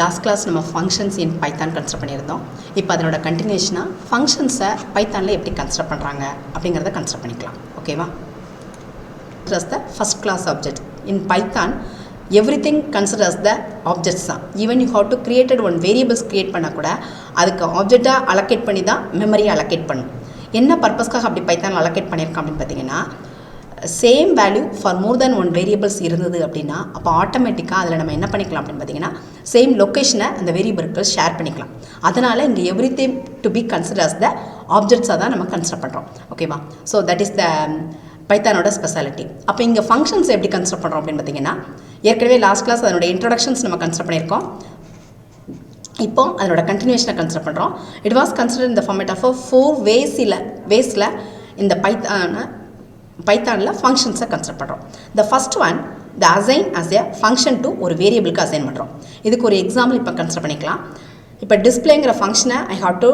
Last class நம்ம functions இன் Python construct பண்ணியிருந்தோம். இப்போ அதனோட கண்டினியூஷனாக ஃபங்க்ஷன்ஸை பைத்தானில் எப்படி கன்ஸ்ட்ரக்ட் பண்ணுறாங்க அப்படிங்கிறத கன்ஸ்ட்ரக்ட் பண்ணிக்கலாம். ஓகேவா? as the first class object in Python, everything considered as the objects தான். even you have to created one variables create பண்ண கூட அதுக்கு ஆப்ஜெக்டா allocate பண்ணி தான் மெமரியை allocate பண்ணும். என்ன பர்பஸ்க்காக அப்படி பைத்தானில் allocate பண்ணியிருக்கோம் அப்படின்னு பார்த்தீங்கன்னா, same value for more than one variables இருந்தது அப்படின்னா அப்போ ஆட்டோமேட்டிக்காக அதில் நம்ம என்ன பண்ணிக்கலாம் அப்படின்னு பார்த்தீங்கன்னா, சேம் லொக்கேஷனை அந்த வேரியபிள்க்கு ஷேர் பண்ணிக்கலாம். அதனால் இங்கே everything to be consider as the ஆப்ஜெக்ட்ஸாக தான் நம்ம கன்சிடர் பண்ணுறோம். ஓகேவா? ஸோ தட் இஸ் த பைத்தானோட ஸ்பெஷாலிட்டி. அப்போ இங்கே ஃபங்க்ஷன்ஸ் எப்படி கன்ஸ்ட்ரக்ட் பண்ணுறோம் அப்படின்னு பார்த்தீங்கன்னா, ஏற்கனவே லாஸ்ட் கிளாஸ் அதனோட இன்ட்ரடக்ஷன்ஸ் நம்ம கன்ஸ்ட்ரக்ட் பண்ணியிருக்கோம். இப்போ அதனோட கண்டினியூஷனை கன்ஸ்ட்ரக்ட் பண்ணுறோம். இட் வாஸ் கன்சிடர் இந்த ஃபார்மேட் ஆஃப் 4 வேஸில் இந்த பைத்தானில் ஃபங்க்ஷன்ஸை கன்ஸ்ட்ரக்ட் பண்ணுறோம். The first one the assign as a function to ஒரு வேரியபிளுக்கு அசைன் பண்ணுறோம். இதுக்கு ஒரு எக்ஸாம்பிள் இப்போ கன்ஸ்ட்ரக்ட் பண்ணிக்கலாம். இப்போ டிஸ்பிளேங்கிற ஃபங்க்ஷனை ஐ have to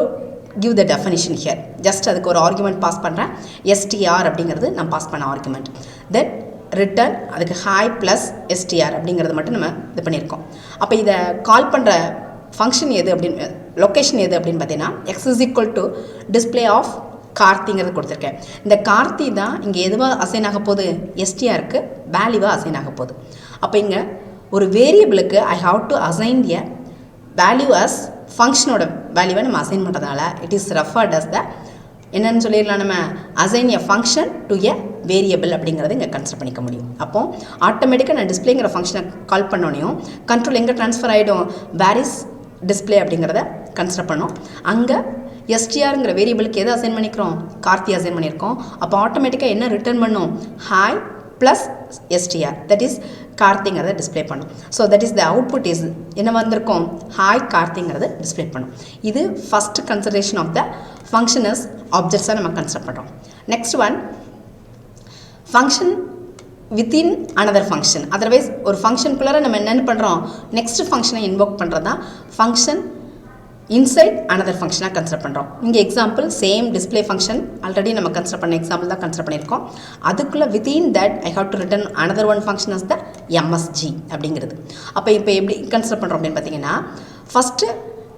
give the definition here. just அதுக்கு ஒரு ஆர்குமெண்ட் பாஸ் பண்ணுறேன். str அப்படிங்கிறது நான் பாஸ் பண்ண ஆர்குமெண்ட். தென் ரிட்டர்ன் அதுக்கு ஹாய் ப்ளஸ் str அப்படிங்கிறது மட்டும் நம்ம இது பண்ணியிருக்கோம். அப்போ இதை கால் பண்ணுற ஃபங்க்ஷன் எது அப்படின்னு, லொக்கேஷன் எது அப்படின்னு பார்த்தீங்கன்னா, x is equal to display of கார்த்திங்கிறது கொடுத்துருக்கேன். இந்த கார்த்தி தான் இங்கே எதுவாக அசைன் ஆக போகுது, str-க்கு வேல்யூவாக அசைன் ஆக போகுது. அப்போ இங்கே ஒரு வேரியபிளுக்கு I have to assign a value as ஃபங்க்ஷனோட வேல்யூவை நம்ம அசைன் பண்ணுறதுனால it is referred as the என்னென்னு சொல்லிடலாம், நம்ம assign a function to a variable அப்படிங்கிறத இங்கே கன்சிடர் பண்ணிக்க முடியும். அப்போது ஆட்டோமேட்டிக்காக நான் டிஸ்பிளேங்கிற ஃபங்க்ஷனை கால் பண்ணோனையும் கண்ட்ரோல் எங்கே ட்ரான்ஸ்ஃபர் ஆகிடும், வேர் இஸ் டிஸ்பிளே அப்படிங்கிறத கன்சிடர் பண்ணோம். அங்கே str-ங்கிற வேரியபிளுக்கு எதை அசைன் பண்ணிக்கிறோம், கார்த்தி அசைன் பண்ணியிருக்கோம். அப்போ ஆட்டோமேட்டிக்காக என்ன ரிட்டர்ன் பண்ணும், hi plus str, that is கார்த்திங்கிறத டிஸ்பிளே பண்ணும். So that is the output is என்ன வந்திருக்கும், ஹாய் கார்த்திங்கிறத டிஸ்பிளே பண்ணும். இது first consideration of the functions ஆப்ஜெக்ட்ஸாக நம்ம கன்சிடர் பண்ணுறோம். Next one function within another function. Otherwise ஒரு ஃபங்க்ஷனுக்குள்ளார நம்ம என்னென்னு பண்ணுறோம், நெக்ஸ்ட் ஃபங்க்ஷனை இன்வோக் பண்ணுறது தான் ஃபங்க்ஷன் இன்சைட் அனதர் ஃபங்க்ஷனாக கன்சிடர் பண்ணுறோம். இங்கே example same display function already நம்ம கன்சிடர் பண்ண எக்ஸாம்பிள் தான் கன்சிடர் பண்ணியிருக்கோம். அதுக்குள்ளே within that I have to return another one function as the MSG அப்படிங்கிறது. அப்போ இப்போ எப்படி கன்சிடர் பண்ணுறோம் அப்படின்னு பார்த்தீங்கன்னா, ஃபஸ்ட்டு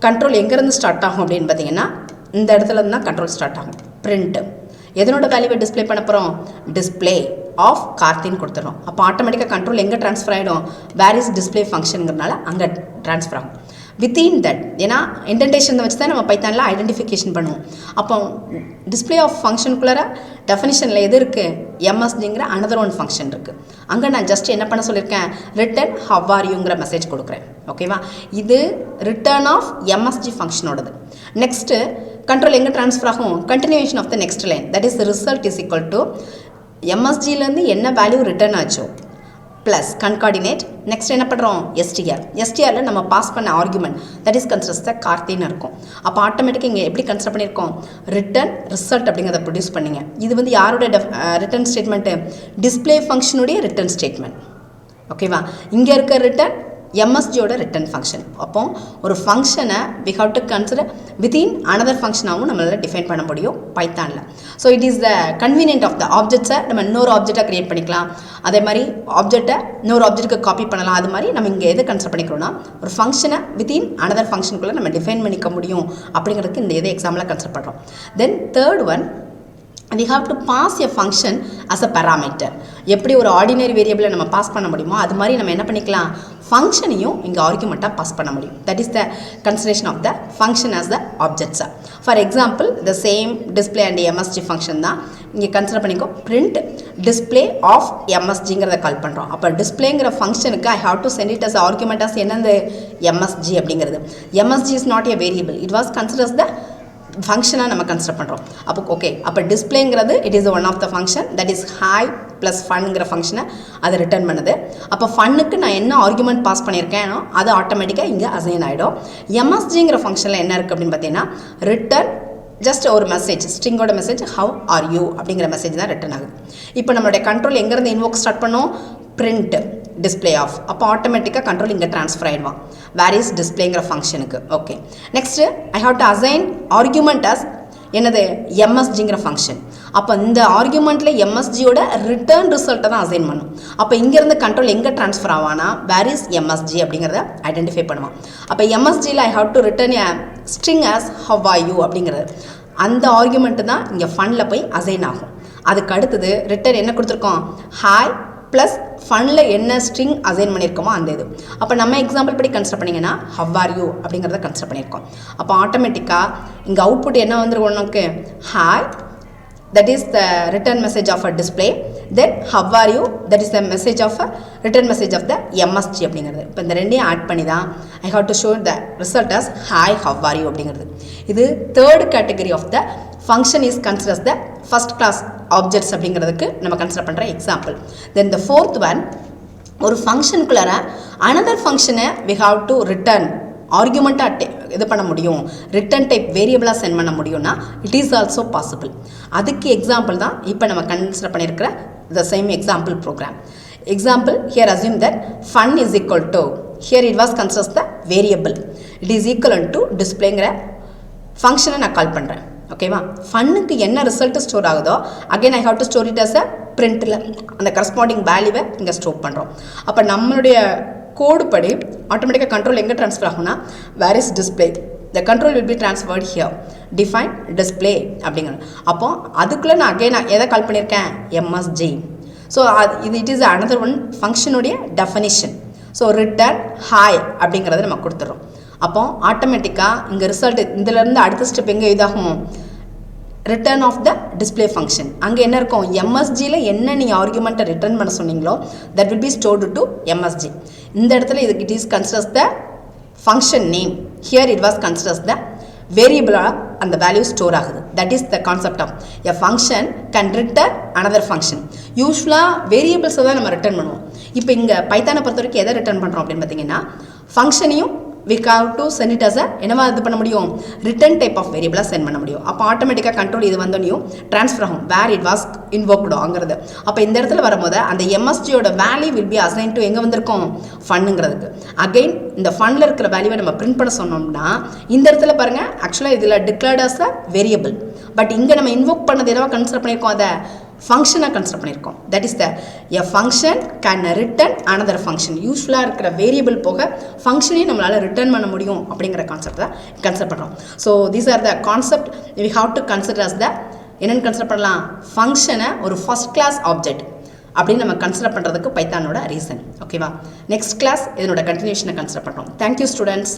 கண்ட்ரோல் எங்கேருந்து ஸ்டார்ட் ஆகும் அப்படின்னு பார்த்தீங்கன்னா, இந்த இடத்துல இருந்து தான் கண்ட்ரோல் ஸ்டார்ட் ஆகும். பிரிண்ட் எதனோட வேல்யூவை டிஸ்பிளே பண்ண போகிறோம், டிஸ்பிளே ஆஃப் கார்த்தின்னு கொடுத்துறோம். அப்போ ஆட்டோமேட்டிக்காக கண்ட்ரோல் எங்கே ட்ரான்ஸ்ஃபர் ஆகிடும், வேர் இஸ் டிஸ்பிளே ஃபங்க்ஷனுங்கிறனால அங்கே ட்ரான்ஸ்ஃபர் ஆகும். வித்தின் தட், ஏன்னா இன்டென்டேஷன் வச்சு தான் நம்ம பைத்தானில் ஐடென்டிஃபிகேஷன் பண்ணுவோம். அப்போ டிஸ்பிளே ஆஃப் ஃபங்க்ஷனுக்குள்ளார டெஃபினிஷனில் எது இருக்குது, MSGங்கிற அனதர் ஒன் ஃபங்க்ஷன் இருக்குது. அங்கே நான் ஜஸ்ட் என்ன பண்ண சொல்லியிருக்கேன், ரிட்டர்ன் ஹவ் ஆர் யூங்கிற மெசேஜ் கொடுக்குறேன். ஓகேவா? இது ரிட்டர்ன் ஆஃப் MSG ஃபங்க்ஷனோடது. நெக்ஸ்ட்டு கண்ட்ரோல் எங்கே ட்ரான்ஸ்ஃபர் ஆகும், continuation of the next line, that is result is equal to MSGலேருந்து என்ன வேல்யூ ரிட்டர்ன் ஆச்சோ ப்ளஸ் கன்கார்டினேட். நெக்ஸ்ட் என்ன பண்ணுறோம், STR நம்ம பாஸ் பண்ண argument that is considers the கார்த்தின்னு இருக்கும். அப்போ ஆட்டோமேட்டிக்காக இங்கே எப்படி கன்சிடர் பண்ணியிருக்கோம், ரிட்டர்ன் ரிசல்ட் அப்படிங்கிறத ப்ரொடியூஸ் பண்ணிங்க. இது வந்து யாரோட ரிட்டர்ன் ஸ்டேட்மெண்ட்டு, டிஸ்பிளே ஃபங்க்ஷனுடைய ரிட்டர்ன் ஸ்டேட்மெண்ட். ஓகேவா? இங்கே இருக்க ரிட்டர்ன் MSGயோட ரிட்டர்ன் ஃபங்க்ஷன். அப்போ ஒரு ஃபங்க்ஷனை we have to consider within another ஃபங்க்ஷனாகவும் நம்மளால் டிஃபைன் பண்ண முடியும் பைத்தானில். So it is the convenient of the ஆப்ஜெக்ட்ஸை நம்ம இன்னொரு ஆப்ஜெக்டாக க்ரியேட் பண்ணிக்கலாம். அதே மாதிரி ஆப்ஜெக்டை இன்னொரு ஆப்ஜெக்ட்டுக்கு காப்பி பண்ணலாம். அது மாதிரி நம்ம இங்கே எது கன்சிடர் பண்ணிக்கிறோம்னா, ஒரு ஃபங்க்ஷனை வித்தின் அனதர் ஃபங்க்ஷனுக்குள்ளே நம்ம டிஃபைன் பண்ணிக்க முடியும் அப்படிங்கிறதுக்கு இந்த எது எக்ஸாம்பிளாக கன்சிடர் பண்ணுறோம். Then third one, we have to pass a function as a parameter. எப்படி ஒரு ஆர்டினரி வேரியபிளை நம்ம பாஸ் பண்ண முடியுமோ அது மாதிரி நம்ம என்ன பண்ணிக்கலாம், ஃபங்க்ஷனையும் இங்கே ஆர்குமெண்ட்டாக பாஸ் பண்ண முடியும். That is the consideration of the function as the ஆப்ஜெக்ட்ஸா. For example the same display and MSG function தான் இங்கே கன்சிடர் பண்ணிக்கோ. பிரிண்ட் டிஸ்பிளே ஆஃப் MSGங்கிறத கால் பண்ணுறோம். அப்போ டிஸ்பிளேங்கிற ஃபங்க்ஷனுக்கு I have to send it as argument as என்னது, MSG அப்படிங்கிறது. MSG is not a variable, it was considers the ஃபங்க்ஷனாக நம்ம கன்சிடர் பண்ணுறோம். அப்போ ஓகே, அப்போ டிஸ்பிளேங்கிறது it is one of the function that is hi plus ஃபன்ங்கிற ஃபங்க்ஷனை அதை ரிட்டர்ன் பண்ணுது. அப்போ ஃபன்னுக்கு நான் என்ன ஆர்குமெண்ட் பாஸ் பண்ணியிருக்கேனோ அது ஆட்டோமேட்டிக்காக இங்கே அசைன் ஆகிடும். MSGங்கிற ஃபங்க்ஷனில் என்ன இருக்குது அப்படின்னு பார்த்தீங்கன்னா, ரிட்டர்ன் ஜஸ்ட் ஒரு மெசேஜ், ஸ்ட்ரிங்கோட மெசேஜ் ஹவ் ஆர் யூ அப்படிங்கிற மெசேஜ் தான் ரிட்டர்ன் ஆகுது. இப்போ நம்மளுடைய கண்ட்ரோல் எங்கேருந்து இன்வோக் ஸ்டார்ட் பண்ணோம், பிரிண்ட் டிஸ்பிளே ஆஃப். அப்போ ஆட்டோமேட்டிக்காக கண்ட்ரோல் இங்கே ட்ரான்ஸ்ஃபர் ஆகிடுவான் வேர் இஸ் டிஸ்பிளேங்கிற ஃபங்க்ஷனுக்கு. Okay, next I have to assign argument as என்னது எம்எஸ்ஜிங்கிற ஃபங்க்ஷன். அப்போ இந்த ஆர்குமெண்ட்டில் எம்எஸ்ஜியோட ரிட்டர்ன் ரிசல்ட்டை தான் அசைன் பண்ணும். அப்போ இங்கேருந்து கண்ட்ரோல் எங்கே ட்ரான்ஸ்ஃபர் ஆவானா வேர் இஸ் எம்எஸ்ஜி அப்படிங்கிறத ஐடென்டிஃபை பண்ணுவான். அப்போ எம்எஸ்ஜியில் I have to return a string as how are you அப்படிங்கிறது அந்த ஆர்குமெண்ட்டு தான் இங்கே ஃபன்னில் போய் அசைன் ஆகும். அதுக்கு அடுத்தது ரிட்டர்ன் என்ன கொடுத்துருக்கோம், ஹாய் ப்ளஸ் ஃபன்னில் என்ன ஸ்ட்ரிங் அசைன் பண்ணியிருக்கோமோ அந்த இது. அப்போ நம்ம எக்ஸாம்பிள் படி கன்சிடர் பண்ணிங்கன்னா ஹவ் ஆர் யூ அப்படிங்கிறத கன்சிடர் பண்ணியிருக்கோம். அப்போ ஆட்டோமேட்டிக்காக இங்கே அவுட்புட் என்ன வந்துருக்கும் உனக்கு, hi that is the return message of a display, then how are you that is the message of a return message of the MSG அப்படிங்கிறது. இப்போ இந்த ரெண்டையும் ஆட் பண்ணி தான் I have to show the result as hi how are you அப்படிங்கிறது. இது third category of the function is considered as the first class objects அப்படிங்கிறதுக்கு நம்ம கன்சிடர் பண்ணுற example. Then the fourth one, ஒரு ஃபங்க்ஷனுக்குள்ளார another ஃபங்க்ஷனை we have to return ஆர்குமெண்ட்டாக இது பண்ண முடியும், ரிட்டன் டைப் வேரியபிளாக சென்ட் பண்ண முடியும்னா இட் இஸ் ஆல்சோ பாசிபிள். அதுக்கு எக்ஸாம்பிள் தான் இப்போ நம்ம கன்சிடர் பண்ணியிருக்கிற the same example program. Example here assume that fun is equal to, here it was considers the variable, it is equal to டிஸ்பிளேங்கிற ஃபங்க்ஷனை நான் கால் பண்ணுறேன். ஓகேவா, ஃபன்னுக்கு என்ன ரிசல்ட்டு ஸ்டோர் ஆகுதோ again I have to store it as a பிரிண்டில் அந்த கரஸ்பாண்டிங் வேல்யூவை இங்கே ஸ்டோர் பண்ணுறோம். அப்போ நம்மளுடைய கோடு படி ஆட்டோமேட்டிக்காக கண்ட்ரோல் எங்கே ட்ரான்ஸ்ஃபர் ஆகும்னா where is display, the control will be transferred here define display அப்படிங்கிறது. அப்போ அதுக்குள்ளே நான் அகைன் நான் எதை கால் பண்ணியிருக்கேன், எம்எஸ்ஜி. ஸோ இது இட் இஸ் அனதர் ஒன் ஃபங்க்ஷனுடைய டெஃபனிஷன். ஸோ ரிட்டர்ன் ஹாய் அப்படிங்கிறத நம்ம கொடுத்துட்றோம். அப்போ ஆட்டோமேட்டிக்காக இங்கே ரிசல்ட் இதிலேருந்து அடுத்த ஸ்டெப் எங்கே இதாகும், return of the display function. அங்கே என்ன இருக்கும், எம்எஸ்ஜியில் என்ன நீங்கள் ஆர்குமெண்ட்டை ரிட்டர்ன் பண்ண சொன்னீங்களோ that will be stored to MSG. இந்த இடத்துல இது it is considers the function name, here it was considers the வேரியபிளாக அந்த வேல்யூ ஸ்டோர் ஆகுது. That is the concept of a function can return another function. யூஸ்வலாக வேரியபிள்ஸை தான் நம்ம ரிட்டர்ன் பண்ணுவோம். இப்போ இங்கே பைத்தானை பொறுத்த வரைக்கும் எதை ரிட்டர்ன் பண்ணுறோம் அப்படின்னு பார்த்தீங்கன்னா ஃபங்க்ஷனையும் we have to send it as a என்னவா இது பண்ண முடியும், ரிட்டர்ன் டைப் ஆஃப் வேரியபிளாக சென்ட் பண்ண முடியும். அப்போ ஆட்டோமேட்டிக்காக கண்ட்ரோல் இது வந்தோடனையும் ட்ரான்ஸ்ஃபர் ஆகும் வேர் இட் வாஸ் இன்வோக்டோங்கிறது. அப்போ இந்த இடத்துல வரும்போது அந்த எம்எஸ்ஜியோட value will be assign to எங்கே வந்திருக்கும், ஃபன்னுங்கிறதுக்கு. அகெயின் இந்த ஃபன்னில் இருக்கிற வேல்யூவை நம்ம பிரிண்ட் பண்ண சொன்னோம்னா இந்த இடத்துல பாருங்கள் ஆக்சுவலாக இதில் declared as a variable, but இங்கே நம்ம இன்வோக் பண்ணது என்னவா கன்சிடர் பண்ணியிருக்கோம், அதை ஃபங்க்ஷனாக கன்சிடர் பண்ணியிருக்கோம். That is the a function can return another function. யூஸ்ஃபுல்லாக இருக்கிற வேரியபிள் போக ஃபங்க்ஷனையும் நம்மளால் ரிட்டர்ன் பண்ண முடியும் அப்படிங்கிற கான்செப்ட் தான் கன்சிடர் பண்ணுறோம். So these are the concept we have to consider as the என்னென்னு கன்சிடர் பண்ணலாம், ஃபங்க்ஷனை ஒரு ஃபர்ஸ்ட் கிளாஸ் ஆப்ஜெக்ட் அப்படின்னு நம்ம கன்சிடர் பண்ணுறதுக்கு பைத்தானோட ரீசன். ஓகேவா, நெக்ஸ்ட் கிளாஸ் இதனோட கண்டினியூஷனை கன்சிடர் பண்ணுறோம். Thank you students.